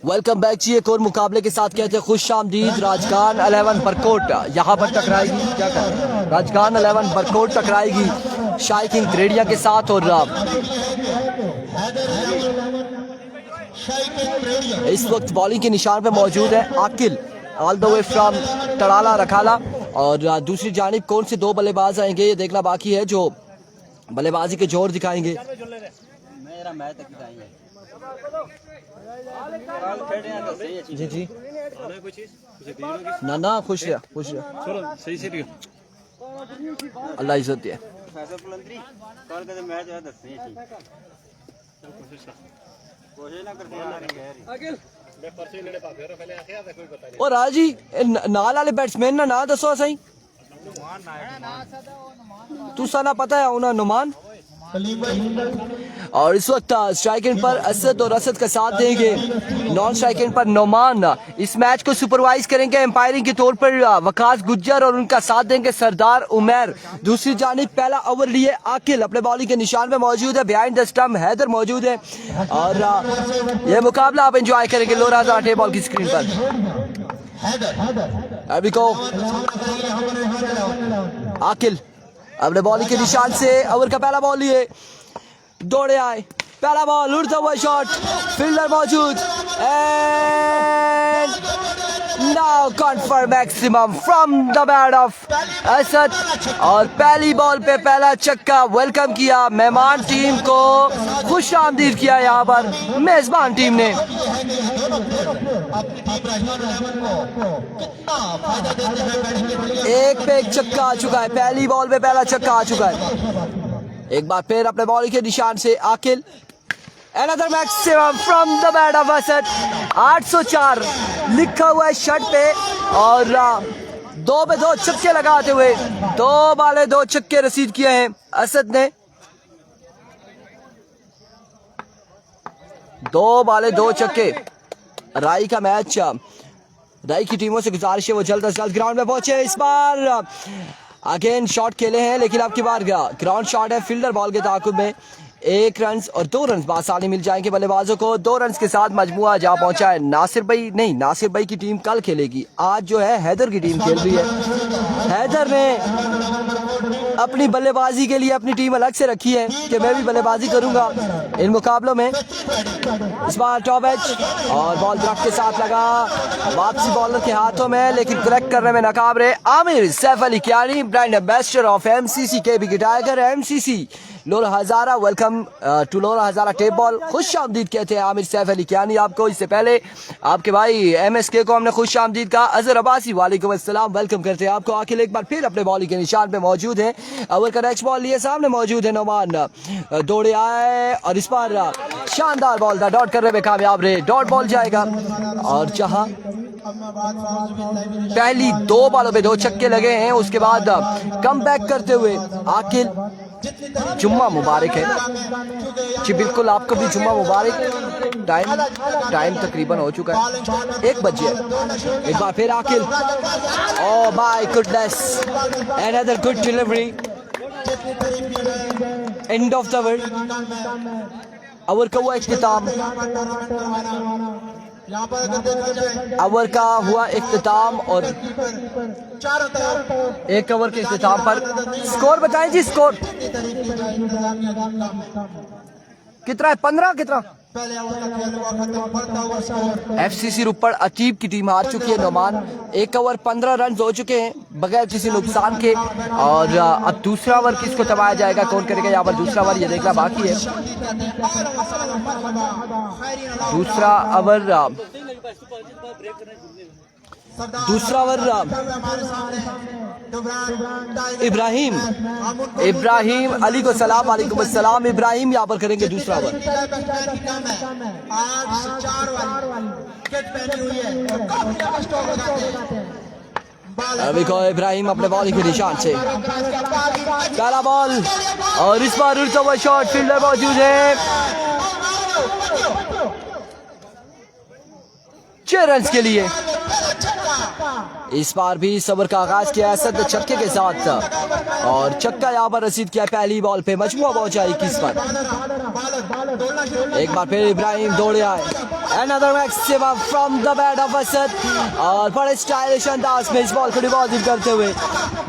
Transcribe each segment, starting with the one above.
Welcome back जी। एक और मुकाबले के साथ कहते हैं खुश आमदीद। राजगान 11 बरकोट यहाँ पर टकराएगी, क्या कर राजगान 11 बरकोट टकराएगी शाइकिंग क्रेडिया के साथ। और इस वक्त बॉलिंग के निशान पे मौजूद है आकिल ऑल द वे फ्रॉम तड़ाला रखाला। और दूसरी जानिब कौन से दो बल्लेबाज आएंगे ये देखना बाकी है, जो बल्लेबाजी के जोर दिखाएंगे। जी जी ना ना खुश रहा अल्लाह इज्जत दिया। और राजी नाल वाले बैट्समैन ना दसो सही तुसा ना पता है उन्हें नुमान। और इस वक्त स्ट्राइकिंग पर असद और असद का साथ देंगे नॉन स्ट्राइकिंग पर नोमान। इस मैच को सुपरवाइज करेंगे एम्पायरिंग के तौर पर वकास गुज्जर और उनका साथ देंगे सरदार उमर। दूसरी जानिब पहला ओवर लिए आकिल अपने बॉलिंग के निशान पे मौजूद है। बिहाइंड द स्टंप हैदर मौजूद है। और यह मुकाबला आप एंजॉय करेंगे लोरा हजार टे बॉल की स्क्रीन पर। अभी को आकिल अपने बॉलिंग के निशान से ओवर का पहला बॉल लिए दौड़े आए, पहला बॉल उड़ता हुआ शॉट, फील्डर मौजूद and now confirm maximum from the bat of Asad. और पहली बॉल पे पहला छक्का वेलकम किया, मेहमान टीम को खुश आमदीद किया यहाँ पर मेजबान टीम ने। एक पे एक छक्का आ चुका है, पहली बॉल पे पहला छक्का आ चुका है। एक बार फिर अपने बॉलिंग के निशान से Aqil another maximum from the bat of Asad. 804 लिखा हुआ है शर्ट पे। और 2 पे 2 छक्के लगाते हुए 2 बाले 2 छक्के रसीद किए हैं असद ने। 2 बाले 2 छक्के। राई का मैच, राई की टीमों से गुजारिश है वो जल्द अज जल्द ग्राउंड में पहुंचे। इस बार अगेन शॉट खेले हैं लेकिन आपकी बार ग्राउंड शॉट है, फील्डर बॉल के ताकुब में 1 रन और 2 रन बासानी मिल जाएंगे बल्लेबाजों को। 2 रन के साथ मजमुआ जा पहुंचा है। नासिर भाई की टीम कल खेलेगी, आज जो है हैदर की टीम खेल रही है। हैदर ने अपनी बल्लेबाजी के लिए अपनी टीम अलग से रखी है कि मैं भी बल्लेबाजी करूंगा इन मुकाबलों में। इस बार टॉप एज और बॉल दरख्त के साथ लगा, वापसी बॉलर के हाथों में लेकिन कलेक्ट करने में नाकाम रहे Aamir Saif Ali Kiyani, brand ambassador of MCC KB tiger MCC Lora Hazara. Welcome to Lora Hazara tape ball. खुश आमदीद कहते हैं आमिर सैफ अली कियानी आपको। इससे पहले आपके भाई एमएसके को हमने खुश आमदीद कहा। अजहर अब्बासी वालेकुम अस्सलाम, वेलकम करते हैं आपको। आखिर एक बार फिर अपने बॉलिंग के निशान पे मौजूद है। ओवर का नेक्स्ट बॉल लिए सामने मौजूद है नोमान, दौड़े आए और इस बार शानदार बॉल था, डॉट करने में कामयाब रहे। डॉट बॉल जाएगा और जहां पहली 2 बॉलों पे 2 छक्के लगे हैं उसके बाद कम बैक करते हुए आकिल। जुम्मा मुबारक है जी, बिल्कुल आपको भी जुम्मा मुबारक। टाइम तकरीबन हो चुका है, 1 बजे। एक बार फिर Aqil, oh my goodness, another good delivery, end of the over का हुआ इख्तिताम। ओवर का हुआ इख्तिताम और 1 ओवर के इख्तिताम पर स्कोर बताएं जी। स्कोर कितना है? 15 कितना? एफसीसी रुपड़ अतीब की टीम हार चुकी है नोमान। 1 ओवर 15 रन हो चुके हैं बगैर किसी नुकसान के। और अब दूसरा ओवर किसको दबाया जाएगा, कौन करेगा यहाँ पर दूसरा ओवर, ये देखना बाकी है। दूसरा ओवर इब्राहिम अली को सलाम वालेकुम अस्सलाम। इब्राहिम यहाँ पर करेंगे दूसरा ओवर। अभी को इब्राहिम अपने बॉलिंग के निशान से पहला बॉल और इस बार उड़ता हुआ शॉट, फील्डर मौजूद है। 6 रन के लिए। इस बार भी सबर का आगाज किया असद छक्के के साथ और छक्का यहाँ पर रसीद किया पहली बॉल पे। मजमुआ पहुंचा 21 पर। एक बार फिर इब्राहिम दौड़े आए। Another maximum from the bat of Asad और बड़े स्टाइलिश अंदाज में इस बॉल को डिपॉजिट करते हुए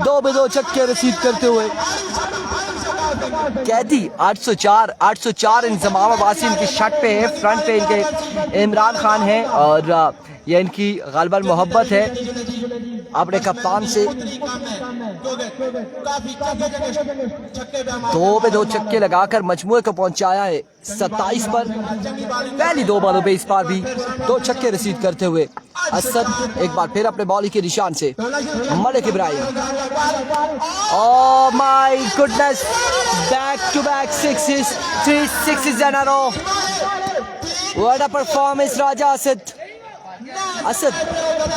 2 पे 2 छक्के रसीद करते हुए कैदी 804 इंजमाम अब्बासी इनकी शट पे है। फ्रंट पे इनके इमरान खान है और ये इनकी गलबन मोहब्बत है अपने कप्तान से। 2 पे 2 छक्के लगाकर मजमुए को पहुंचाया है 27 पर। पहली 2 बॉलों पे इस बार भी 2 छक्के रसीद करते हुए असद एक बार फिर अपने बॉलिंग के निशान से। Malik Ibrahim, oh my goodness, back to back 3 sixes in a row. What a performance Raja Asad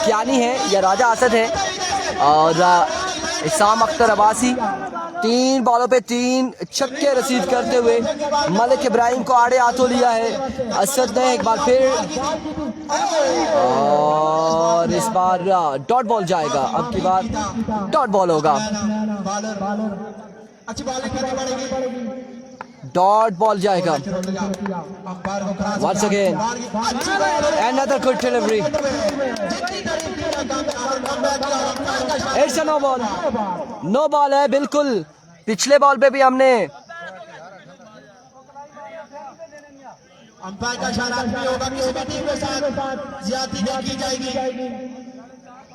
क्या नहीं है, यह राजा असद है। और इसाम अख्तर अब्बासी 3 बॉलों पे 3 छक्के रसीद करते हुए मलिक इब्राहिम को आड़े हाथों लिया है असद ने एक बार फिर। और इस बार डॉट बॉल जाएगा, अब की बार डॉट बॉल होगा। डॉट बॉल जाएगा। Once again, another good delivery. It's a no ball. No ball है बिल्कुल। पिछले बॉल पे भी हमने अंपायर का इशारा नहीं होगा, किसी भी टीम के साथ ज्यादती नहीं की जाएगी।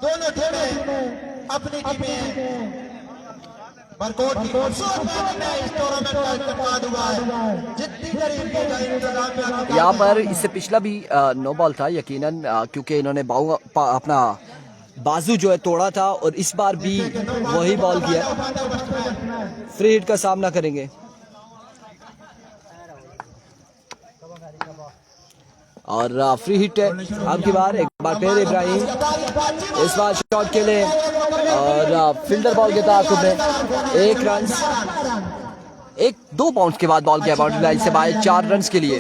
दोनों टीमें अपनी टीमें बरकोट की खूबसूरत में इस टूर्नामेंट का इत्तेफाक हुआ है। जितनी करीब की जाए इंतजाम में यहाँ पर इससे पिछला भी नो बॉल था यकीनन, क्योंकि इन्होंने अपना बाजू जो है तोड़ा था और इस बार भी वही बॉल किया। फ्री हिट का सामना करेंगे। और फ्री हिट है अब की बार। एक बार फिर इब्राहिम इस बार शॉट के लिए और फील्डर बॉल के ताकुब में 1 रन 2 बाउंस के बाद बॉल किया बाउंड्री लाइन से बाहर 4 रन के लिए।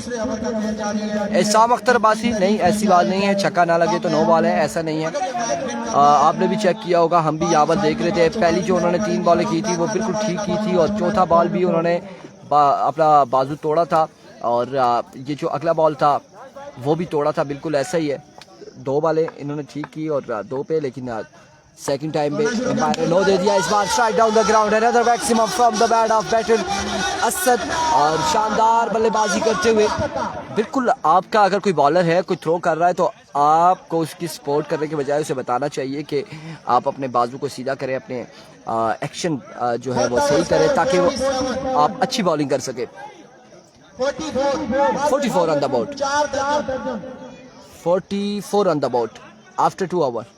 इसाम अख्तर अब्बासी, नहीं ऐसी बात नहीं है, छक्का ना लगे तो नो बॉल है, ऐसा नहीं है। आपने भी चेक किया होगा, हम भी यहाँ पर देख रहे थे। पहली जो उन्होंने 3 बॉलें की थी वो बिल्कुल ठीक की थी और चौथा बॉल भी उन्होंने अपना बाजू तोड़ा था और ये जो अगला बॉल था वो भी तोड़ा था, बिल्कुल ऐसा ही है। 2 बॉलें इन्होंने ठीक की और 2 पे, लेकिन सेकंड टाइम पे एम्पायर ने नो दे दिया। इस बार strike down the ground, another maximum from the bat of batter Asad और शानदार बल्लेबाजी करते हुए। बिल्कुल आपका अगर कोई बॉलर है कोई थ्रो कर रहा है तो आपको उसकी सपोर्ट करने के बजाय उसे बताना चाहिए कि आप अपने बाजू को सीधा करें, अपने एक्शन जो है वो सही करें ताकि वो आप अच्छी बॉलिंग कर सके। 44 on the board. 44 on the board after 2 hours.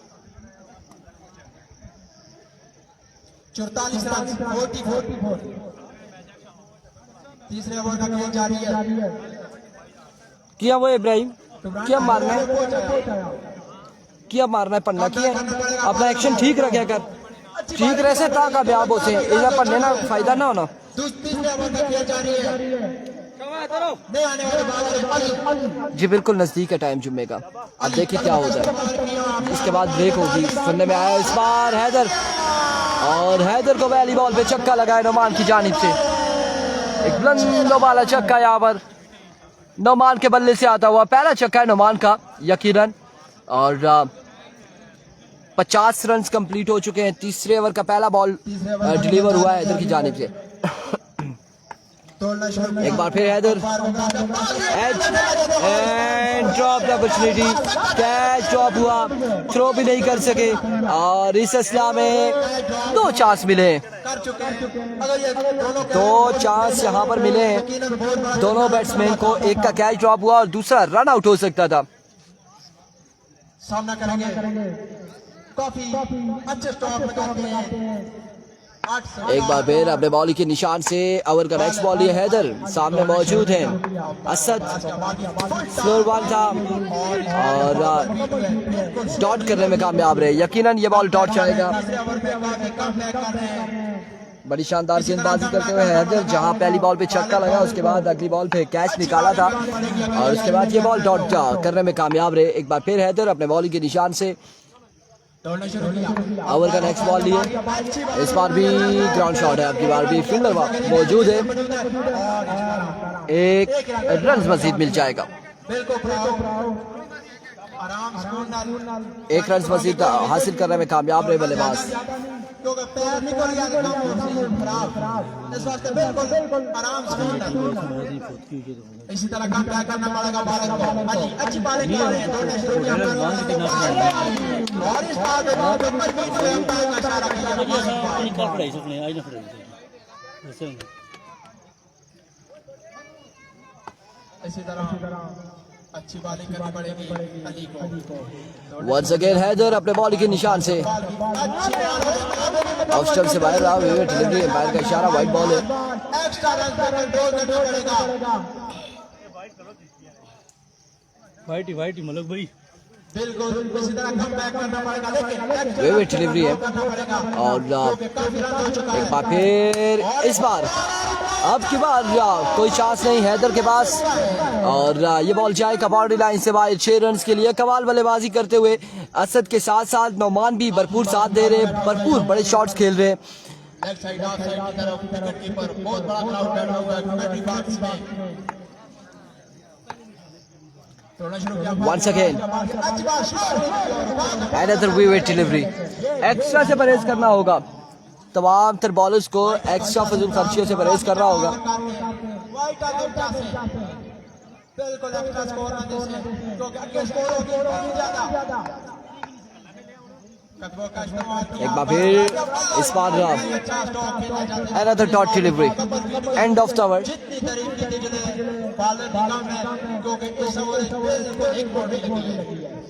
44 run 44। तीसरे ओवर का खेल जारी है। किया वो इब्राहिम, क्या मारना है, क्या मारना है, पन्ना किया अपना एक्शन ठीक रखा कर, ठीक रहे से ता कामयाब हो से इधर पन्ने ना फायदा ना होना। तीसरे ओवर का खेल जारी है। जी बिल्कुल नजदीक है टाइम जुम्मे का, अब देखिए क्या होता है। इसके बाद ब्रेक होगी। सुनने में आया इस बार हैदर, और हैदर को पहली बॉल पे छक्का लगाया नोमान की जानिब से। एक बुलंद वाला छक्का यहाँ पर नोमान के बल्ले से आता हुआ पहला छक्का है नोमान का यकीनन। और 50 रन कंप्लीट हो चुके हैं। तीसरे ओवर का पहला बॉल डिलीवर हुआ है हैदर की जानिब से। एक बार फिर Haider edge and drop the opportunity, catch drop हुआ, थ्रो भी नहीं कर सके और इस असला में 2 चांस मिले, 2 चांस यहाँ पर मिले हैं दोनों बैट्समैन को। एक का कैच ड्रॉप हुआ और दूसरा रन आउट हो सकता था। सामना करेंगे, काफी अच्छे स्टॉप लगाते हैं। एक बार फिर अपने बॉलिंग के निशान से ओवर का नेक्स्ट बॉल ये हैदर सामने मौजूद है। असद फ्लोर बॉल था और डॉट करने में कामयाब रहे। यकीनन ये बॉल डॉट जाएगा। बड़ी शानदार गेंदबाजी करते हुए हैदर, जहां पहली बॉल पे छक्का लगा, उसके बाद अगली बॉल पे कैच निकाला था और उसके बाद ये बॉल डॉट करने में कामयाब रहे। एक बार फिर हैदर अपने बॉलिंग के निशान से ओवर का नेक्स्ट बॉल लिए। इस बार भी ग्राउंड शॉट है, आपकी बार भी फील्डर मौजूद है, एक रन मजीद मिल जाएगा। एक रन मजीद हासिल करने में कामयाब रहे बल्लेबाज। इसी तरह काम करना पड़ेगा भारत को। अच्छी बॉलिंग कर रहे हैं और इस बार अंपायर का इशारा किया। इसी तरह अच्छी बॉलिंग करनी पड़ेगी अली को। वंस अगेन हैदर अपने बॉल के निशान से ऑफ स्टंप से बाहर रहा, विकेट डिलीवरी, एम्पायर का इशारा, वाइड बॉल है। एक्स्ट्रा रन पर कंट्रोल करना पड़ेगा। वाइट ही मलक भाई बिल्कुल इसी तरह कम बैक करना पड़ेगा, लेकिन विकेट डिलीवरी है और एक बार फिर इस बार अब की बार कोई चांस नहीं हैदर के पास और ये बॉल जाएगा बाउंड्री लाइन से बाहर 6 रन के लिए। कमाल बल्लेबाजी करते हुए असद के साथ साथ नौमान भी भरपूर साथ दे रहे, भरपूर बड़े शॉट्स खेल रहे। लेफ्ट साइड ऑफ साइड की तरफ विकेट कीपर बहुत बड़ा क्राउड बैठा हुआ है कमेंट्री बॉक्स में। Once again another wicket delivery, extra से परहेज करना होगा, तमाम तर बॉलर्स को एक्स्ट्रा फजूल खर्चियों से परहेज करना होगा। बिल्कुल एक्स्ट्रा स्कोर आने से क्योंकि आगे स्कोर होगी ज्यादा। एक बार फिर इस बार another dot delivery, end of the over।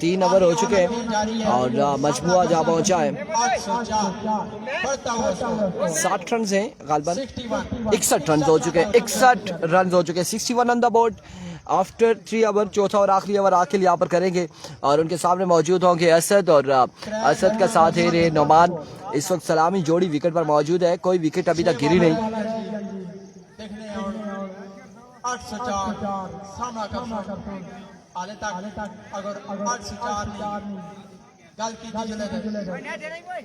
3 over हो चुके हैं और मजमुआ जा पहुंचा है 60 रन हैं, गालबन 61 रन हो चुके हैं, 61 रन हो चुके हैं, 61 on the board after 3 over. चौथा और आखिरी ओवर आखिर यहाँ पर करेंगे और उनके सामने मौजूद होंगे असद और असद का साथ है रे नौमान। इस वक्त सलामी जोड़ी विकेट पर मौजूद है, कोई विकेट अभी तक गिरी नहीं।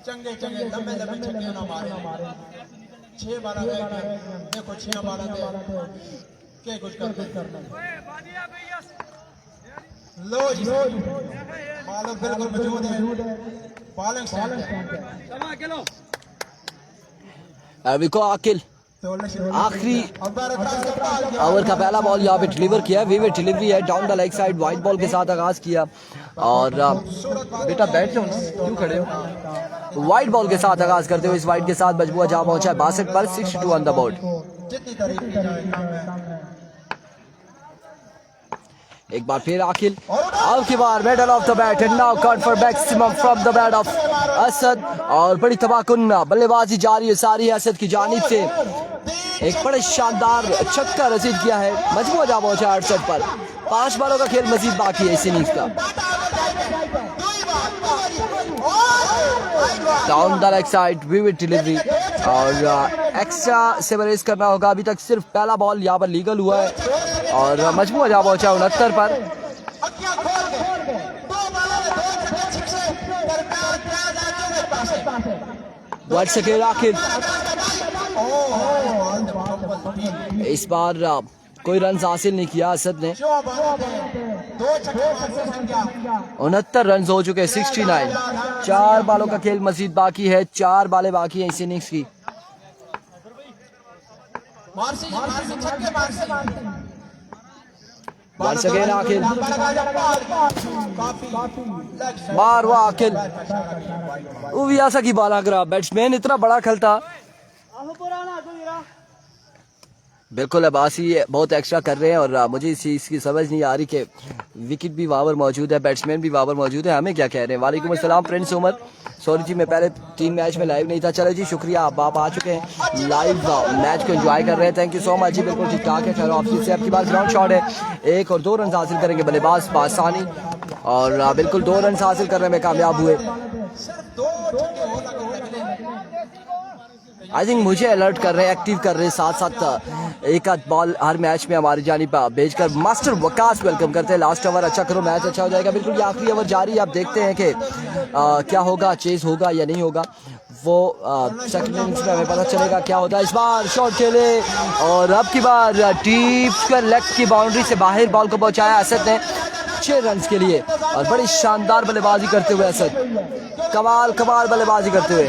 चंगे चंगे लंबे लंबे छक्के ना मारे, 6-12 देखो 6-12 के कुछ करते लो जी मालूम बिल्कुल मौजूद है बॉलिंग स्टैंड विको आकिल आखिरी ओवर का पहला बॉल यहाँ पे डिलीवर किया है, विकेट डिलीवरी है, down the leg side wide ball के साथ आगाज किया और बेटा बैठ जाओ क्यों खड़े हो, वाइड बॉल के साथ आगाज करते हुए इस वाइड के साथ मजबूआ जहाँ पहुंचा है 62 पर 62 ऑन द बोर्ड। एक बार फिर आखिल अब की बार middle of the bat and now cut for maximum from the bat of Asad और बड़ी तबाहकुन बल्लेबाजी जारी है सारी असद की जानिब से। एक बड़े शानदार छक्का रसीद किया है, मजबूआ जा पहुंचा 68 पर। 5 बॉलों का खेल मजीद बाकी है इस इनिंग्स का। Down the leg side wicket delivery और एक्स्ट्रा से बरेज करना होगा। अभी तक सिर्फ पहला बॉल यहाँ पर लीगल हुआ है और मजबूआ जा पहुंचा 69 पर। वंस अगेन आखिर इस बार कोई रन हासिल नहीं किया असद ने। 69 रन हो चुके हैं 69। 4 बालों का खेल मजीद बाकी है, 4 बालें बाकी हैं इस इनिंग्स की। वंस अगेन आखिल बार हुआ आखिल वो भी ऐसा की बाला करा, बैट्समैन इतना बड़ा खेलता बिल्कुल अब्बासी बहुत एक्स्ट्रा कर रहे हैं और मुझे इस चीज़ की समझ नहीं आ रही कि विकेट भी वहाँ पर मौजूद है, बैट्समैन भी वहाँ पर मौजूद है, हमें क्या कह रहे हैं। वालेकुम अस्सलाम फ्रेंड्स उमर, सॉरी जी मैं पहले 3 मैच में लाइव नहीं था। चलो जी शुक्रिया, आप आ चुके हैं लाइव मैच को एंजॉय कर रहे हैं, थैंक यू सो मच जी। बिल्कुल ठीक ठाक है, चलो ऑफिस से आपकी बात ग्राउंड शॉट है, 1 और 2 रन हासिल करेंगे बल्लेबाज पासानी और बिल्कुल 2 रन हासिल करने में कामयाब हुए। आई थिंक मुझे अलर्ट कर रहे हैं, एक्टिव कर रहे हैं, साथ साथ एक आध बॉल हर मैच में हमारी जानिब भेजकर मास्टर वकास वेलकम करते हैं। लास्ट ओवर अच्छा करो, मैच अच्छा हो जाएगा। बिल्कुल ये आखिरी ओवर जारी है, आप देखते हैं कि क्या होगा, चेज होगा या नहीं होगा, वो सेकंड इनिंग्स में हमें पता चलेगा क्या होता है। इस बार शॉट खेले और अब की बार डीप स्क्वायर लेग की बाउंड्री से बाहर बॉल को पहुंचाया असद ने 6 रन के लिए, और बड़ी शानदार बल्लेबाजी करते हुए असद, कमाल कमाल बल्लेबाजी करते हुए।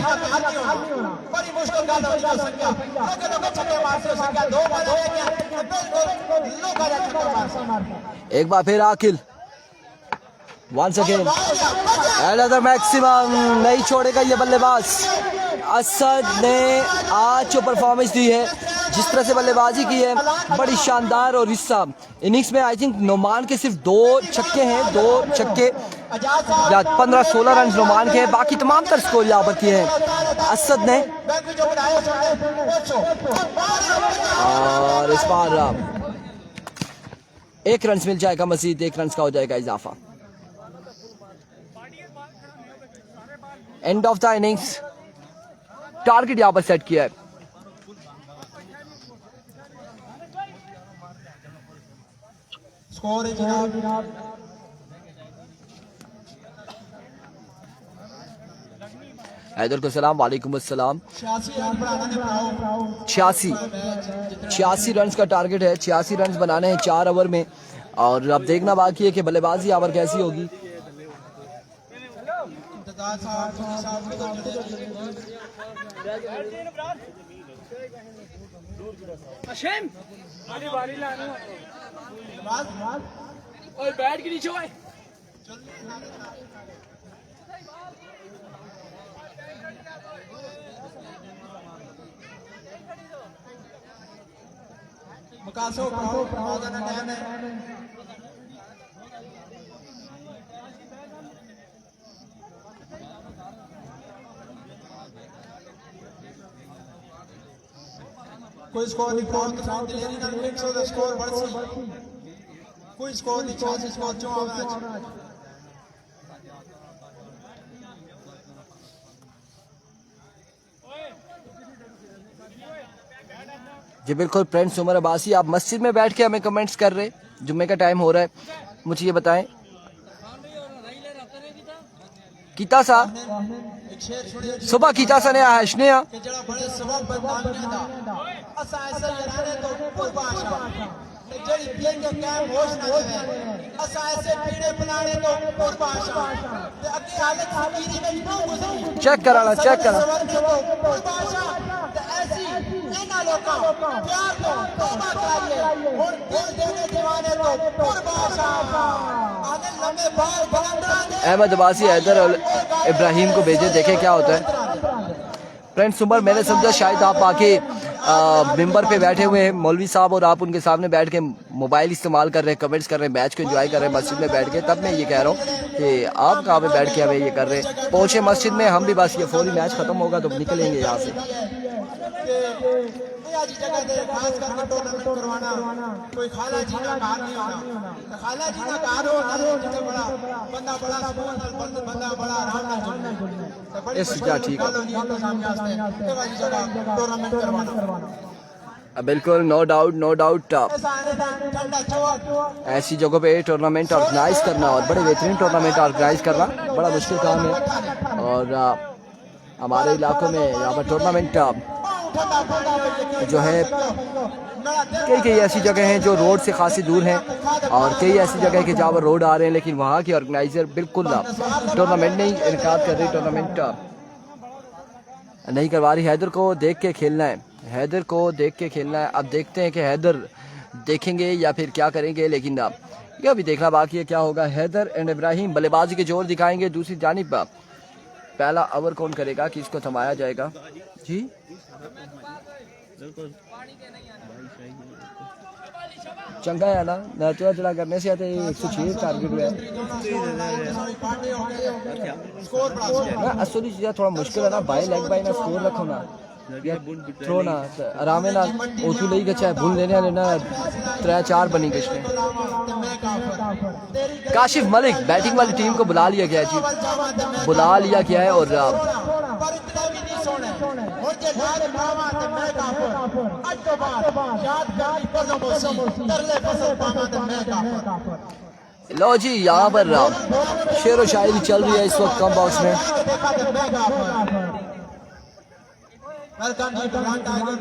बड़ी मुश्किल का दौर हो सकिया लोग छक्के मार से सकिया 2 बॉल है क्या बिल्कुल लोग आ छक्के मार। एक बार फिर आकिल वंस अगेन अनदर मैक्सिमम, नहीं छोड़ेगा ये बल्लेबाज। असद ने आज जो परफॉर्मेंस दी है, जिस तरह से बल्लेबाजी की है, बड़ी शानदार। और इस इनिंग्स में आई थिंक नोमान के सिर्फ 2 छक्के हैं, 2 छक्के या 15-16 रन नोमान के हैं, बाकी तमाम तर स्कोर यहाँ पर किए हैं असद ने। और इस बार 1 रन मिल जाएगा मजीद, 1 रन का हो जाएगा इजाफा। And of the innings target यहाँ पर सेट किया है। स्कोर है जनाब हैदर को सलाम, वालेकुम अस्सलाम। 86 रन का टारगेट है, 86 रन बनाने हैं 4 ओवर में, और अब देखना बाकी है कि बल्लेबाजी यहाँ पर कैसी होगी। और बैट के नीचे आए मुकासो मौजूदा टाइम है। कोई स्कोर नहीं, कोई किसान दिलेरी ना मिक्स हो, स्कोर बढ़सी कोई स्कोर नहीं, 86 स्कोर जो आवाज। जी बिल्कुल प्रिंस उमर अब्बासी, आप मस्जिद में बैठ के हमें कमेंट्स कर रहे, जुम्मे का टाइम हो रहा है, मुझे ये बताएं कीता सा सुबह कीता सा ने हशने आ कि जड़ा बड़े सबब बदनामियां दा असा ऐसे यारे तो कोई भाषा जड़ी पीए के कैम होश ना है, असा ऐसे पीड़े बनाने तो कोई भाषा ते अगे हालत फकीरी में क्यों गुजरी, चेक कराना, चेक करा कोई भाषा ते ऐसी इना लोका प्यार तो तौबा करिए और दिल देने दीवाने तो कोई भाषा आने लंबे बाल बुलंदा। अहमद अब्बासी हैदर और इब्राहिम को भेजे, देखे क्या होता है। फ्रेंड्स उमर, मैंने समझा शायद आप आके मिंबर पे बैठे हुए हैं मौलवी साहब, और आप उनके सामने बैठ के मोबाइल इस्तेमाल कर रहे हैं, कमेंट्स कर रहे हैं, मैच को एंजॉय कर रहे हैं मस्जिद में बैठ के, तब मैं ये कह रहा हूँ कि आप कहाँ पे बैठ के हमें ये कर रहे हैं। पहुंचे मस्जिद में हम भी, बस ये फौरी मैच खत्म होगा तो निकलेंगे यहाँ से। जगह दे खास करके टूर्नामेंट करवाना कोई खाला जी ना कार नहीं होना, तो खाला जी ना कार हो ना जिसे बड़ा बंदा बड़ा सुकून बंदा बड़ा आराम ना तो बड़ी ठीक है, तो सामने आते हैं जगह जगह टूर्नामेंट करवाना। बिल्कुल, नो डाउट नो डाउट। ऐसी जगहों पे टूर्नामेंट ऑर्गेनाइज करना और बड़े बेहतरीन टूर्नामेंट ऑर्गेनाइज करना बड़ा मुश्किल काम है, और हमारे इलाकों में यहाँ पर टूर्नामेंट जो है, कई ऐसी जगह हैं जो रोड से खासी दूर हैं, और कई ऐसी जगह कि जहाँ पर रोड आ रहे हैं, लेकिन वहाँ के ऑर्गेनाइजर बिल्कुल टूर्नामेंट नहीं इनकाद कर रही, टूर्नामेंट नहीं करवा रही। हैदर को देख के खेलना है, हैदर को देख के खेलना है। अब देखते हैं कि हैदर देखेंगे या फिर क्या करेंगे, लेकिन यह भी देखना बाकी है क्या होगा। हैदर एंड इब्राहिम बल्लेबाजी के जोर दिखाएंगे। दूसरी जानिब पहला ओवर कौन करेगा, किसको थमाया जाएगा? जी चंगा है ना, नेचुरल चला करने से 106 टारगेट हुआ है। असली चीज़ थोड़ा मुश्किल है ना, बाई लेग बाई ना स्कोर रखो ना, थ्रो ना आराम ना ओथू ले गया भूल लेने लेना 3-4 बनी गए। काशिफ मलिक बैटिंग वाली टीम को बुला लिया गया जी, बुला लिया गया है, और होंगे नारे मामा ते मैं काफर आज तो बात याद कर पजो मोसी तरले फसल पामा ते मैं काफर। लो जी यहाँ पर शेर व शायरी चल रही है इस वक्त कम बॉक्स में। वेलकम जी ब्रांड टाइगर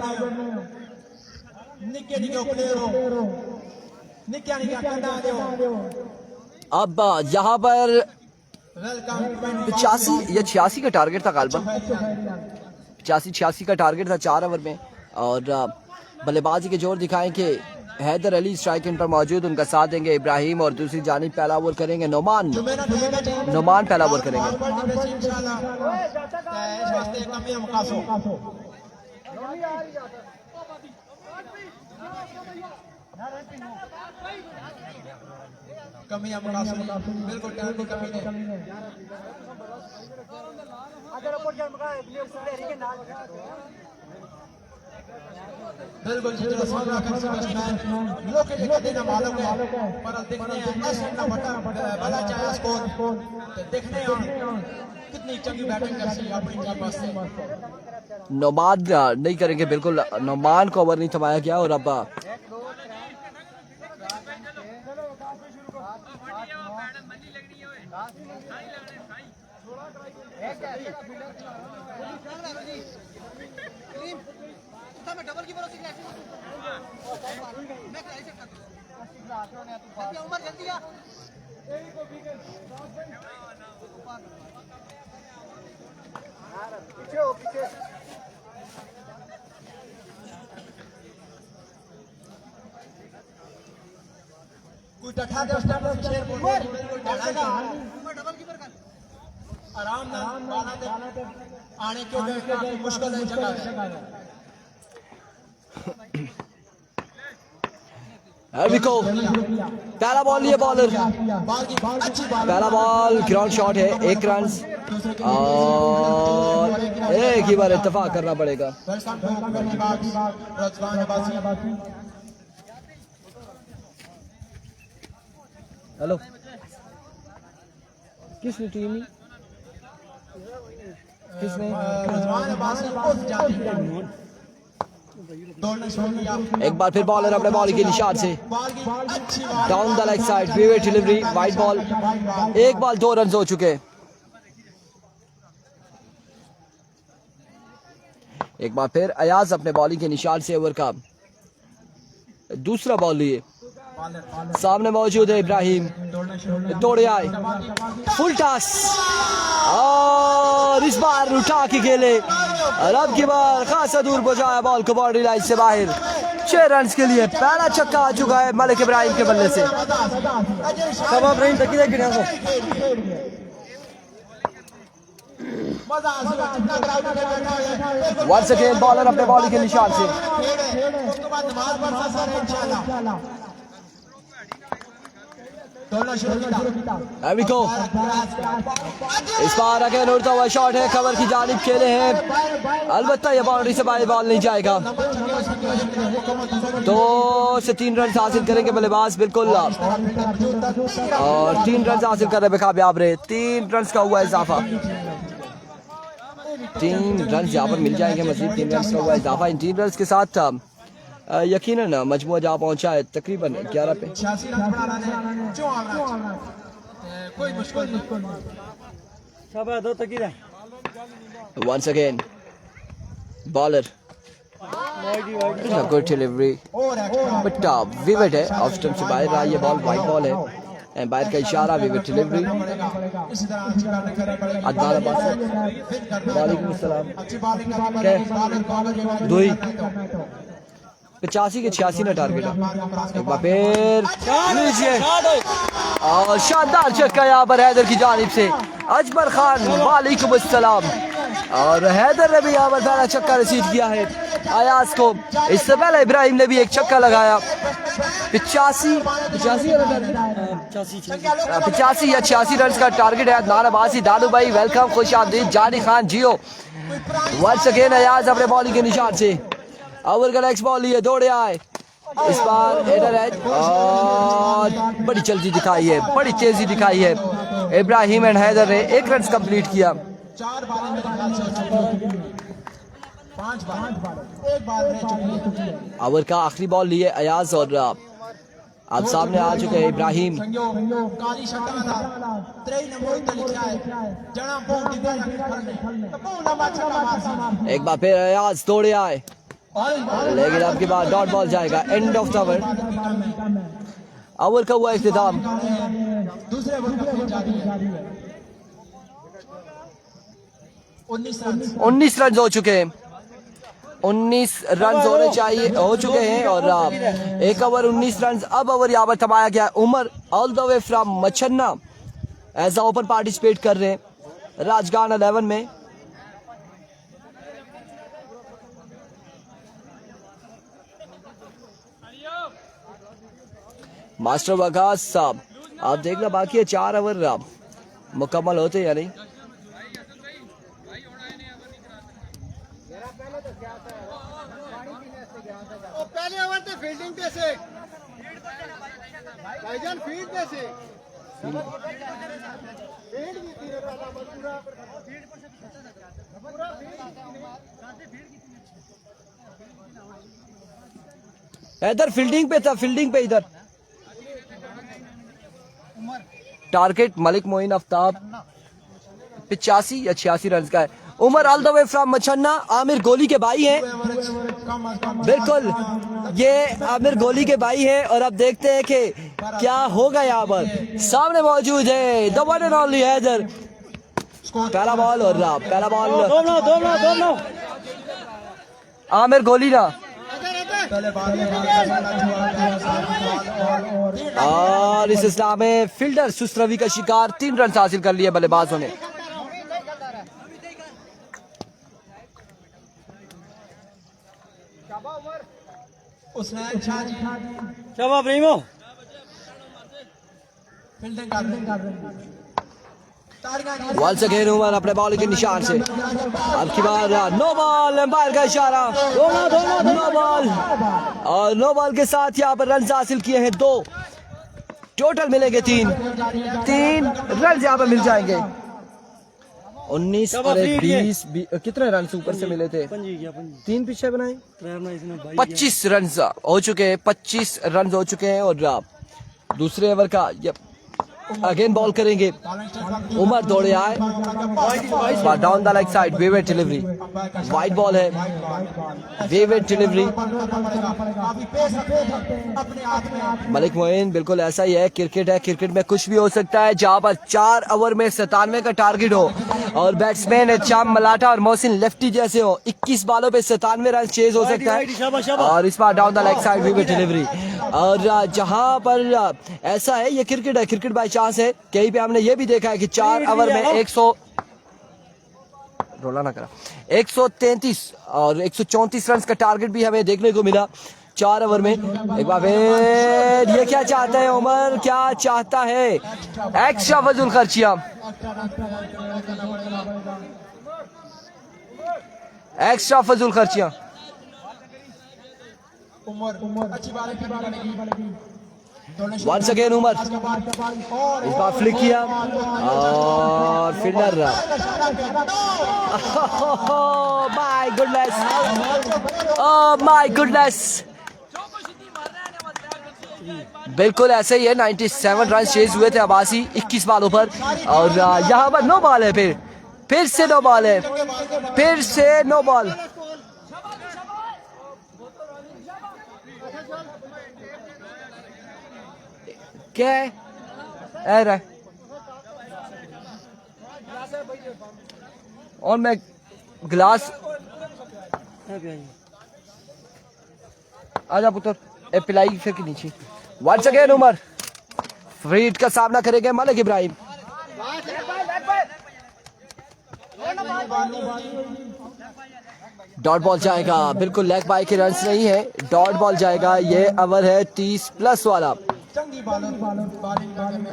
निके निके प्लेयर निके निके कंधा दो। अब यहाँ पर वेलकम 85 या 86 का टारगेट था गालबन, 85 का टारगेट था 4 ओवर में। और बल्लेबाजी के जोर दिखाएं कि हैदर अली स्ट्राइक इन पर मौजूद, उनका साथ देंगे इब्राहिम और दूसरी जानिब पहला ओवर करेंगे नोमान पहला ओवर करेंगे। बिल्कुल बिल्कुल जितना सोना कर बैट्समैन लोग के देना मालूम है पर देखने ऐसे ना बड़ा चाहे स्कोर देखने कितनी चंगी बैटिंग कर सी अपनी टीम वास्ते। नोमान नहीं करेंगे, बिल्कुल नोमान को ओवर नहीं थमाया गया। और अब कोई टठा दे उस टाइम शेर बोल बिल्कुल टठा आराम ना बाला दे आने के मुश्किल है जगह। पहला बॉल लिए बॉलर, पहला बॉल ग्राउंड शॉट है, 1 रन और एक ही बार इत्तेफाक करना पड़ेगा। हेलो किसने टीम किसने एक बार फिर बॉलर अपने बॉल के निशान से down the leg side, favourite delivery, wide ball, एक बॉल 2 रन हो चुके। एक बार फिर अयाज अपने बॉलिंग के निशान से ओवर का दूसरा बॉल लिए, सामने मौजूद है इब्राहिम, दौड़े आए, फुल टॉस और इस बार उठा के खेले और अब की बार खासा दूर पहुंचाया बॉल को बाउंड्री लाइन से बाहर। 6 रन के लिए पहला छक्का आ चुका है मलिक इब्राहिम के बल्ले से। वंस अगेन बॉलर अपने बॉलिंग के निशान से, इस बार अगेन उड़ता हुआ शॉट है, कवर की जानिब खेले हैं, अलबत्ता यह बाउंड्री से बाहर बॉल नहीं जाएगा। 2 से 3 रन हासिल करेंगे बल्लेबाज, बिल्कुल, और 3 रन हासिल करने में कामयाब रहे। 3 रन का हुआ इजाफा, 3 रन यहाँ पर मिल जाएंगे, मजीद 3 रन का हुआ इजाफा। इन 3 रन के साथ यकीनन मजमूआ जहाँ पहुंचा है तकरीबन 11 पे। Once again bowler, good delivery, but विविड है, ऑफ स्टंप से बाहर रहा, ये बॉल वाइड बॉल है, बाहर का इशारा, विविड डिलीवरी। अदनान वालेकुम सलाम, 85 के 86 ना टारगेट है। एक बार फिर लीजिए और शानदार छक्का यहाँ पर हैदर की जानिब से, अजबर खान वालेकुम अस्सलाम, और हैदर ने भी यहाँ पर पहला छक्का रिसीव किया है अयाज को। इससे पहले इब्राहिम ने भी एक छक्का लगाया। 85 या 86 रन का टारगेट है। अदनान अब्बासी, दादू भाई वेलकम, खुश आमदीद, जानी खान जियो। वंस अगेन अयाज अपने बॉलिंग के निशान से ओवर का नेक्स्ट बॉल लिए, दौड़े आए, इस बार एडर है और बड़ी जल्दी दिखाई है, बड़ी तेजी दिखाई है इब्राहिम एंड हैदर ने। 1 रन कंप्लीट किया। 5 बार एक बार रह चुकी है। ओवर का आखिरी बॉल लिए अयाज और अब सामने आ चुके हैं इब्राहिम। काली शटाला 3 नंबर पे लिखा है जना बहुत डिगा खेलने तो बहुत लंबा छक्का मार। एक बार फिर अयाज दौड़े आए, लेकिन अब की बार डॉट बॉल जाएगा। एंड ऑफ द ओवर का हुआ इख्तिताम। दूसरे ओवर का खेल जारी है। 19 रन हो चुके हैं। 19 रन होने चाहिए, हो चुके हैं और एक ओवर 19 रन। अब ओवर यहाँ पर थमाया गया। Umar all the way from Machhanna as open participate कर रहे हैं राजगान 11 में। मास्टर वकास साहब आप देखना बाकी है 4 ओवर मुकम्मल होते या नहीं। पहले ओवर पे फील्डिंग पे से भाईजान फील्ड पे से फील्ड भी थी पहला पूरा इधर फील्डिंग पे था, फील्डिंग पे इधर टारगेट मलिक मोइन आफ्ताब 85 या 86 रन का है। Umar all the way from Machhanna, Aamir Goli के भाई हैं। बिल्कुल ये आमिर गोली के भाई हैं और अब देखते हैं कि क्या होगा। यहाँ पर सामने मौजूद है the one and only Haider. पहला बॉल और पहला बॉल आमिर गोली ना, और इस सिलसिला में फील्डर सुस्त रवि का शिकार। 3 रन हासिल कर लिए बल्लेबाजों ने। शाबाश प्रेमो। वंस अगेन उमर अपने बॉल के निशान से। अब की बार नो बॉल, एम्पायर का इशारा, नो बॉल। और नो बॉल के साथ यहाँ पर रन हासिल किए हैं 2, टोटल मिलेंगे 3 रन यहाँ पर मिल जाएंगे। 19 और 20 कितने रन ऊपर से मिले थे? 3 पीछे बनाए, 25 रन हो चुके हैं। 25 रन हो चुके हैं और दूसरे ओवर का अगेन बॉल करेंगे। उमर दौड़े आए, down the leg side, wayward delivery, wide ball है, वेवेट डिलीवरी। मलिक मोइन बिल्कुल ऐसा ही है, क्रिकेट है, क्रिकेट में कुछ भी हो सकता है। जहां पर 4 ओवर में 97 का टारगेट हो और बैट्समैन है चाम मलाटा और मोहसिन लेफ्टी जैसे हो, 21 बॉलों पे 97 रन चेज हो सकता है। और इस बार down the leg side, wayward delivery. और जहां पर ऐसा है, ये क्रिकेट है, क्रिकेट बाई चांस है। कहीं पे हमने ये भी देखा है कि 4 ओवर में 133 और 134 रन का टारगेट भी हमें देखने को मिला 4 ओवर में। एक बार फिर ये क्या चाहता है उमर, क्या चाहता है? एक्स्ट्रा फजूल खर्चियां, एक्स्ट्रा फजूल खर्चियां। वंस अगेन उमर इस बार फ्लिक किया और fielder my goodness, oh my goodness. बिल्कुल ऐसे ही है, 97 रन चेज हुए थे अबासी 21 बॉलों पर। और यहाँ पर नो बॉल है, फिर से नो बॉल है, फिर से नो बॉल। क्या है रहा? और मैं गिलास आजा पुत्र, ए पिलाई फिर के नीचे। Once again Umar free hit का सामना करेंगे मलिक इब्राहिम। डॉट बॉल जाएगा, बिल्कुल लेग बाय के रन्स नहीं है, डॉट बॉल जाएगा। ये ओवर है 30 प्लस वाला।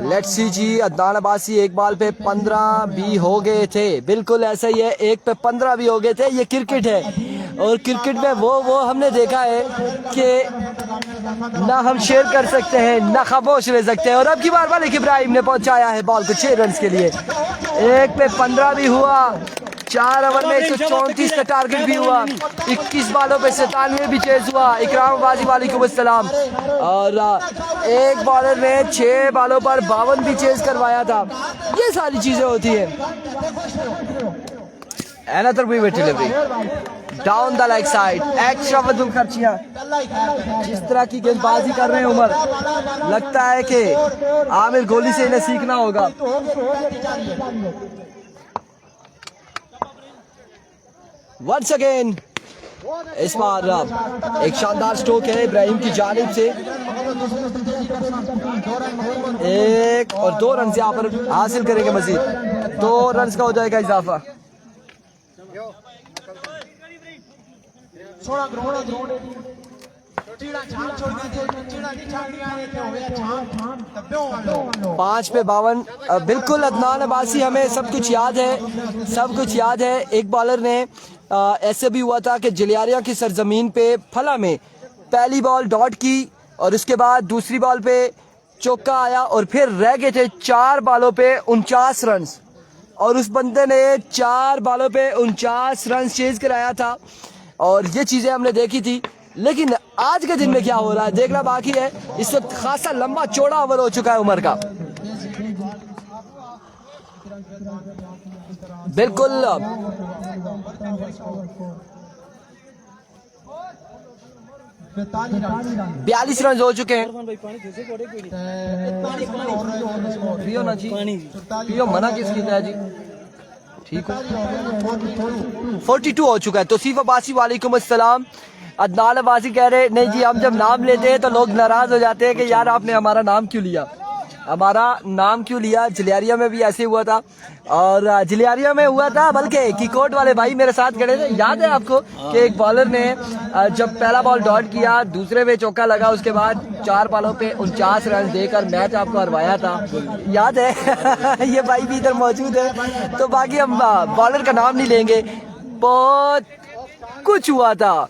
लेट्स सी जी, अदनान अब्बासी एक बॉल पे 15 भी हो गए थे। बिल्कुल ऐसा ही है, एक पे 15 भी हो गए थे। ये क्रिकेट है और क्रिकेट में वो हमने देखा है कि ना हम शेयर कर सकते हैं ना खामोश रह सकते हैं। और अब की बार मलिक इब्राहिम ने पहुंचाया है बॉल को 6 रन के लिए। एक पे 15 भी हुआ, 4 ओवर में 134 का टारगेट भी हुआ। 21 बॉलों पे 97 भी चेज हुआ। इकराम अब्बासी वालेकुम अस्सलाम। और एक बॉलर ने 6 बॉलों पर 52 भी चेज करवाया था। ये सारी चीजें होती है। Another wicket delivery down the leg side, extra फजूल खर्चियां। जिस तरह की गेंदबाजी कर रहे हैं उमर, लगता है कि आमिर गोली से इन्हें सीखना होगा। Once again इस बार एक शानदार स्ट्रोक है इब्राहिम की जानिब से। 1 और 2 रन यहाँ पर हासिल करेंगे। मजीद 2 रन का हो जाएगा इजाफा। छोड़ा ग्राउंड चीड़ा छान छोड़ दी चीड़ा नहीं छाड़नी आए थे हो गया छान तब्बों वालों 5 पे 52। बिल्कुल अदनान अब्बासी, हमें सब कुछ याद है, सब कुछ याद है। एक बॉलर ने ऐसे भी हुआ था कि जलियारिया की सरजमीन पे फला में पहली बॉल डॉट की और उसके बाद दूसरी बॉल पे चौका आया और फिर रह गए थे 4 बॉलों पे 49 रन और उस बंदे ने 4 बॉलों पे 49 रन चेज कराया था और ये चीजें हमने देखी थी। लेकिन आज के दिन में क्या हो रहा है देखना बाकी है। इस वक्त खासा लंबा चौड़ा ओवर हो चुका है उमर का। बिल्कुल 42 रन हो चुके हैं। पियो ना जी, पियो मना किसकी है जी? ठीक हो 42 हो चुका है। तौसीफ अब्बासी वालेकुम अस्सलाम। अदनान अब्बासी कह रहे नहीं जी, हम जब नाम लेते हैं तो लोग नाराज हो जाते हैं कि यार आपने हमारा नाम क्यों लिया, हमारा नाम क्यों लिया। जलियारिया में भी ऐसे हुआ था और जलियारिया में हुआ था बल्कि किकोट वाले भाई मेरे साथ खड़े थे। याद है आपको कि एक बॉलर ने जब पहला बॉल डॉट किया, दूसरे पे चौका लगा, उसके बाद 4 बॉलों पे 49 रन देकर मैच आपको हरवाया था, याद है? ये भाई भी इधर मौजूद है। तो बाकी हम बॉलर का नाम नहीं लेंगे। बहुत कुछ हुआ था,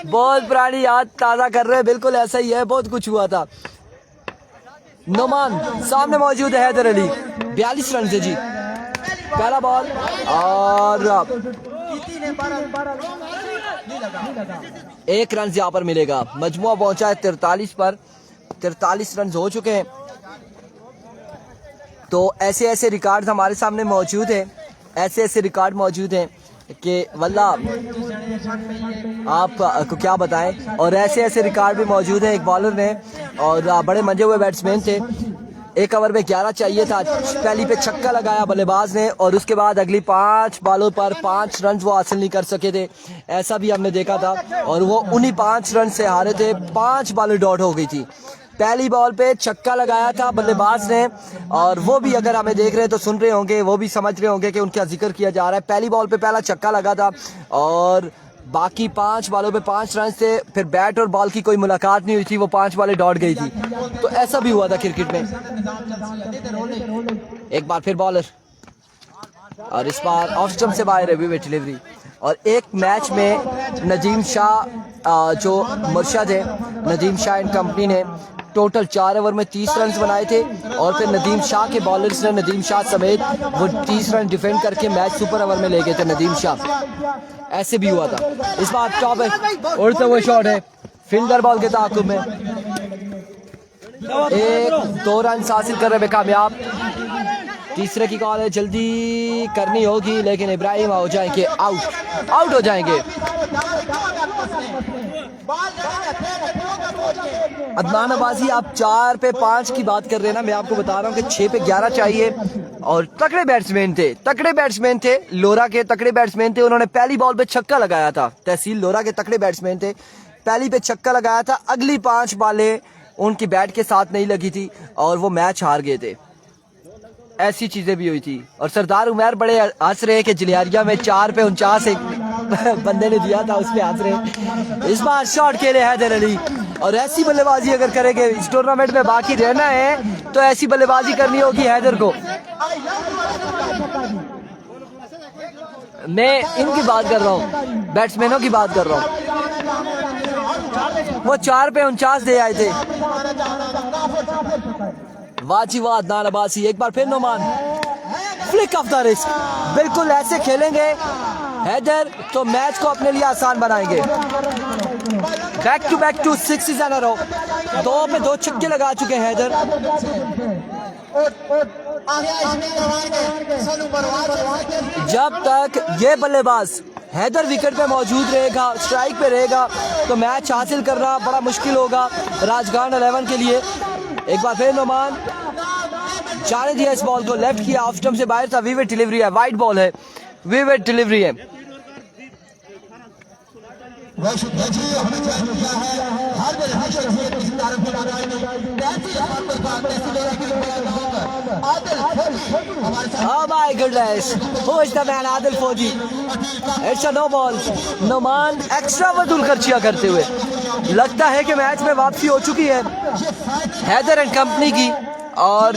बहुत पुरानी याद ताज़ा कर रहे हैं। बिल्कुल ऐसा ही है, बहुत कुछ हुआ था। नोमान सामने मौजूद है, हैदर अली 42 रन से जी पहला बॉल और 1 रन यहाँ पर मिलेगा। मजमुआ पहुंचा है 43 पर। 43 रन हो चुके हैं। तो ऐसे ऐसे रिकॉर्ड हमारे सामने मौजूद है, ऐसे ऐसे रिकॉर्ड मौजूद हैं कि वल्ला आप को क्या बताएं। और ऐसे ऐसे रिकॉर्ड भी मौजूद है। एक बॉलर ने और बड़े मंजे हुए बैट्समैन थे, 1 ओवर में 11 चाहिए था, पहली पे छक्का लगाया बल्लेबाज ने और उसके बाद अगली 5 बॉलों पर 5 रन वो हासिल नहीं कर सके थे। ऐसा भी हमने देखा था और वो उन्हीं 5 रन से हारे थे। 5 बॉलें डॉट हो गई थी। पहली बॉल पे छक्का लगाया था बल्लेबाज ने और वो भी अगर हमें देख रहे हैं तो सुन रहे होंगे, वो भी समझ रहे होंगे कि उनका जिक्र किया जा रहा है। पहली बॉल पे पहला छक्का लगा था और बाकी 5 बॉलों पे 5 रन से फिर बैट और बॉल की कोई मुलाकात नहीं हुई थी, वो 5 बॉलें डॉट गई थी। तो ऐसा भी हुआ था क्रिकेट में। एक बार फिर बॉलर और इस बार ऑफ स्टंप से बाहर है विकेट डिलीवरी। और एक मैच में नजीम शाह जो मुर्शद है, नजीम शाह एंड कंपनी ने टोटल 4 ओवर में 30 रन बनाए थे और फिर नदीम शाह के बॉलर्स ने नदीम शाह समेत वो 30 रन डिफेंड करके मैच सुपर ओवर में ले गए थे नदीम शाह। ऐसे भी हुआ था। इस बार टॉप है, उड़ते हुए शॉट है, फील्डर बॉल के ताकुब में 1-2 रन हासिल कर रहे हैं कामयाब। तीसरे की कॉल है, जल्दी करनी होगी लेकिन इब्राहिम हो जाएंगे आउट हो जाएंगे। अदनान अब्बासी आप 4 पे 5 की बात कर रहे हैं ना, मैं आपको बता रहा हूँ कि 6 पे 11 चाहिए और तगड़े बैट्समैन थे लोरा के, तगड़े बैट्समैन थे। उन्होंने पहली बॉल पे छक्का लगाया था। तहसील लोरा के तगड़े बैट्समैन थे, पहली पे छक्का लगाया था, अगली 5 बॉलें उनकी बैट के साथ नहीं लगी थी और वो मैच हार गए थे। ऐसी चीजें भी हुई थी। और सरदार उमर बड़े हंस रहे कि जलियारिया में 4 पे 49 एक बंदे ने दिया था, उस पे हंस रहे। इस बार शॉट खेले हैदर अली और ऐसी बल्लेबाजी अगर करेंगे इस टूर्नामेंट में बाकी रहना है तो ऐसी बल्लेबाजी करनी होगी हैदर को। मैं इनकी बात कर रहा हूँ, बैट्समैनों की बात कर रहा हूँ। वो 4 पे 49 दे आए थे। वाह जी वाह अदनान अब्बासी। एक बार फिर Noman flick of the risk, बिल्कुल ऐसे खेलेंगे हैदर तो मैच को अपने लिए आसान बनाएंगे। बैक टू सिक्सेस इन अ रो, 2 पे 2 छक्के लगा चुके हैं हैदर। जब तक ये बल्लेबाज हैदर विकेट पे मौजूद रहेगा, स्ट्राइक पे रहेगा, तो मैच हासिल करना बड़ा मुश्किल होगा राजगान 11 के लिए। एक बार फिर नोमान जाने दिया इस बॉल को, लेफ्ट किया, ऑफ स्टंप से बाहर था, विविड डिलीवरी है, वाइड बॉल है, विविड डिलीवरी है। Oh my goodness, who is the man? Adil फौजी। It's a no ball। Noman extra वसूल खर्चियां करते हुए लगता है कि मैच में वापसी हो चुकी है हैदर एंड कंपनी की। और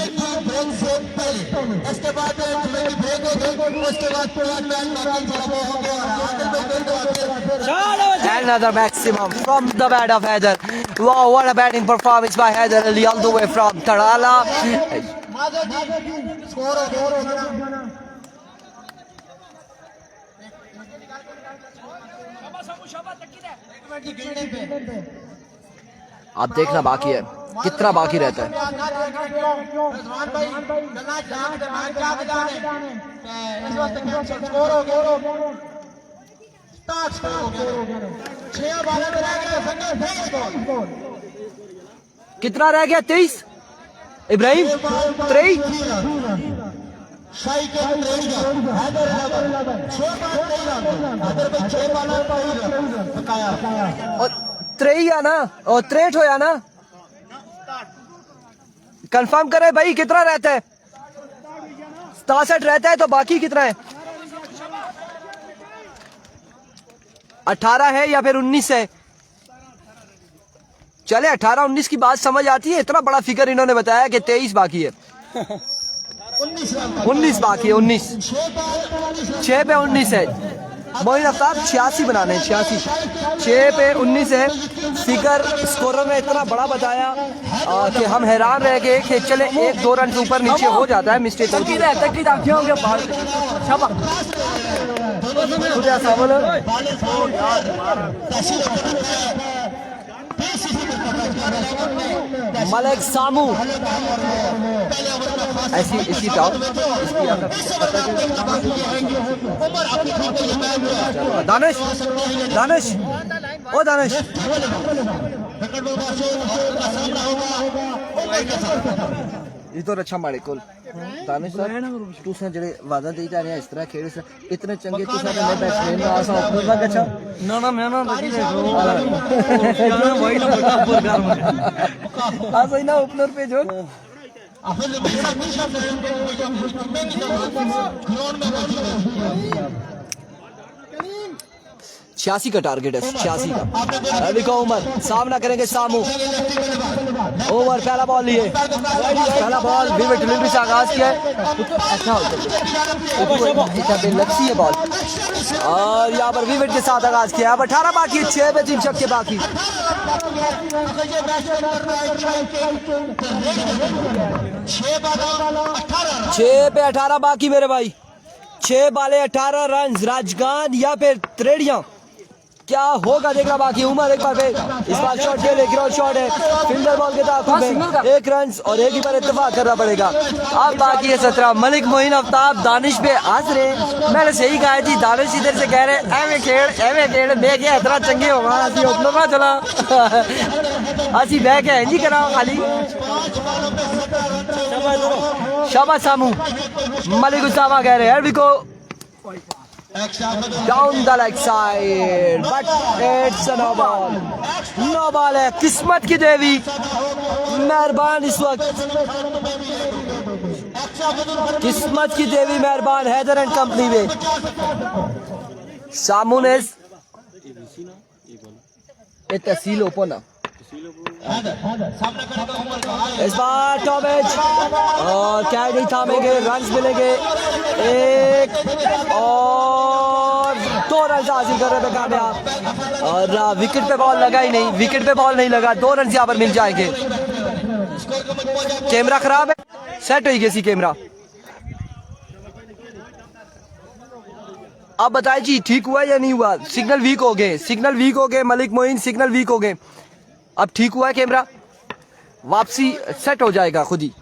another maximum from the bat of Haider. Wow, what a batting performance by Haider Ali all the way from Tarala. अब देखना बाकी है कितना बाकी रहता है। कितना रह गया? 23 इब्राहिम 3 और 3 या ना और 63 होया ना, कंफर्म करे भाई कितना रहता है? 67 रहता है, तो बाकी कितना है? 18 है या फिर 19 है? चले 18-19 की बात समझ आती है। इतना बड़ा फिगर इन्होंने बताया कि 23 बाकी है। 19 बाकी है, 19 6 पे 19 है। मोइन अफ्ताब 86 बनाने हैं, 86 6 पे 19 है। फिगर स्कोरर ने इतना बड़ा बताया कि हम हैरान रह गए कि चले 1-2 रन से ऊपर नीचे हो जाता है, मिस्टेक होती है। मलिक सामू ऐसी इसी टॉप दानिश दानिश ओ दानिश इधर अच्छा मारे कोल दानिश सर तुसा जेडे वादा देई जा रहे हैं इस तरह खेल इतने चंगे तुसा ने बैट्समैन ना आसा ओपनर का अच्छा ना मैं ना लगी देखो वही ना बड़ा प्रोग्राम आ सही ना ओपनर पे जो 86 का टारगेट है, 86 का। रवि का उमर सामना करेंगे सामू। ओवर पहला बॉल लिए, पहला बॉल विविड डिलीवरी से आगाज किया है। अच्छा लक्ष्य है बॉल और यहाँ पर विविड के साथ आगाज किया। अब 18 बाकी, 6 पे 3 छक्के बाकी। 6 पे 18 बाकी मेरे भाई। 6 बाले 18 रन। राजगान या फिर त्रेड़िया क्या होगा देखना बाकी। उमर एक बार पे इस बार शॉट खेले, ग्राउंड शॉट है, फील्डर बॉल के ताक़ुब में 1 रन और एक ही पर इत्तेफाक करना पड़ेगा। अब बाकी है 17। मलिक मोइन अफ्ताब दानिश पे हंस रहे। मैंने सही कहा थी, दानिश इधर से कह रहे एवे खेल मैं क्या इतना चंगे होगा असि ओपनर ना चला असि बह के नहीं करा खाली। शाबाश सामू। मलिक उसामा कह रहे हैं को down the leg side but it's no ball. No ball है। किस्मत की देवी मेहरबान इस वक्त, किस्मत की देवी मेहरबान हैदर एंड कंपनी में। सामू ने तहसील ओपन इस बार टॉमेज और क्या नहीं थामेंगे, रन्स मिलेंगे 1 और 2 रन हासिल कर रहे थे कामयाब। और विकेट पे बॉल लगा ही नहीं, विकेट पे बॉल नहीं लगा। 2 रन यहाँ पर मिल जाएंगे। कैमरा खराब है, सेट हो गई सी कैमरा। अब बताएं जी ठीक हुआ या नहीं हुआ? सिग्नल वीक हो गए, सिग्नल वीक हो गए, मलिक मोइन सिग्नल वीक हो गए। अब ठीक हुआ है कैमरा, वापसी सेट हो जाएगा खुद ही।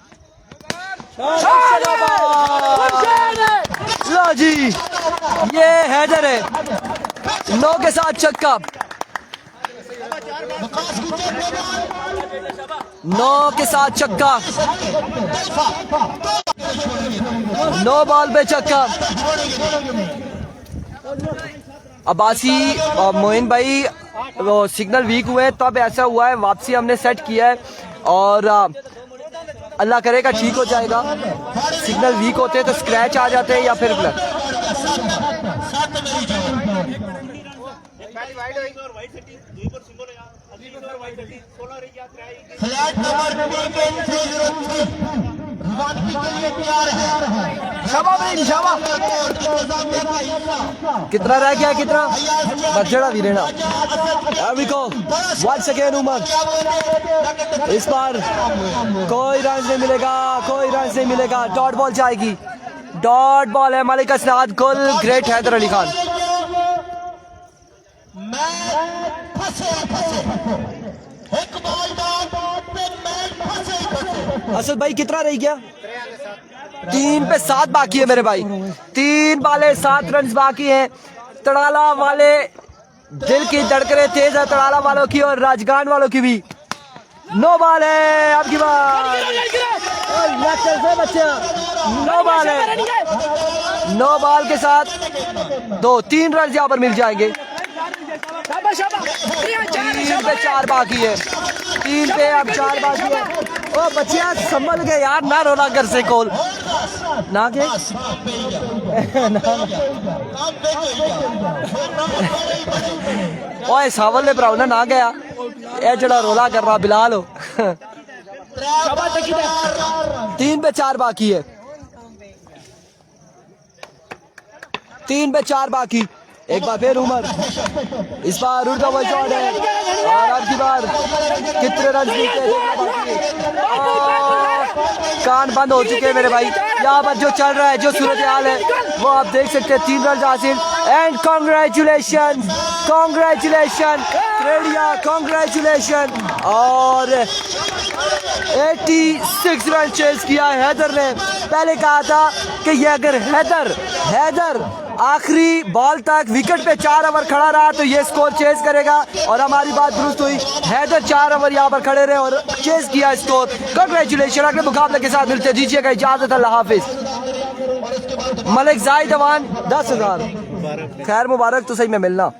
लो जी, ये हैदर है, 9 के साथ छक्का, 9 के साथ छक्का, 9 बॉल पे छक्का। अब्बासी मोइन भाई वो सिग्नल वीक हुए तब ऐसा हुआ है, वापसी हमने सेट किया है और अल्लाह करेगा ठीक हो जाएगा। सिग्नल वीक होते हैं तो स्क्रैच आ जाते हैं या फिर ब्लर। फ्लैट नंबर 3 रवानगी के लिए तैयार है। कितना रह गया, कितना बचड़ा वीरेना को वंस अगेन उमर। इस बार कोई रन नहीं मिलेगा, कोई रन नहीं मिलेगा। डॉट बॉल जाएगी, डॉट बॉल है। मलिक असनाद गोल, ग्रेट हैदर अली खान। असल भाई कितना रह गया? 3 पे 7 बाकी है मेरे भाई, 3 बाले 7 रन बाकी हैं। तड़ाला वाले दिल की धड़कनें तेज है, तड़ाला वालों की और राजगान वालों की भी। 9 बाल है आपकी बात, 9 बाल है, 9 बाल के साथ 2-3 रन यहाँ पर मिल जाएंगे। 3 पे 4 बाकी है, 3 पे अब 4 बाकी है। ओ बच्चिया संभल गए यार, ना रोना घर से कोल ना के ओए सावल ने भराव ना गया, ये जड़ा रोला कर रहा बिलाल हो। 3 पे 4 बाकी है, 3 पे 4 बाकी। एक बार फिर उमर, इस बार उड़ता हुआ शॉट है और अब की बार कितने रन कान बंद हो चुके हैं मेरे भाई। यहाँ पर जो चल रहा है, जो सूरत हाल है वो आप देख सकते हैं। 3 रन हासिल एंड कॉन्ग्रेचुलेशन, कॉन्ग्रेचुलेशन रेडिया, कॉन्ग्रेचुलेशन। और 86 रन चेस किया हैदर ने। पहले कहा था कि ये अगर हैदर आखिरी बॉल तक विकेट पे 4 ओवर खड़ा रहा तो ये स्कोर चेस करेगा और हमारी बात दुरुस्त हुई। हैदर 4 ओवर यहाँ पर खड़े रहे और चेस किया स्कोर। कांग्रेचुलेशन। अगले मुकाबले के साथ मिलते, दीजिएगा इजाजत, अल्लाह हाफिज। मलिक जाहिद अवान 10,000 खैर मुबारक तो सही में मिलना।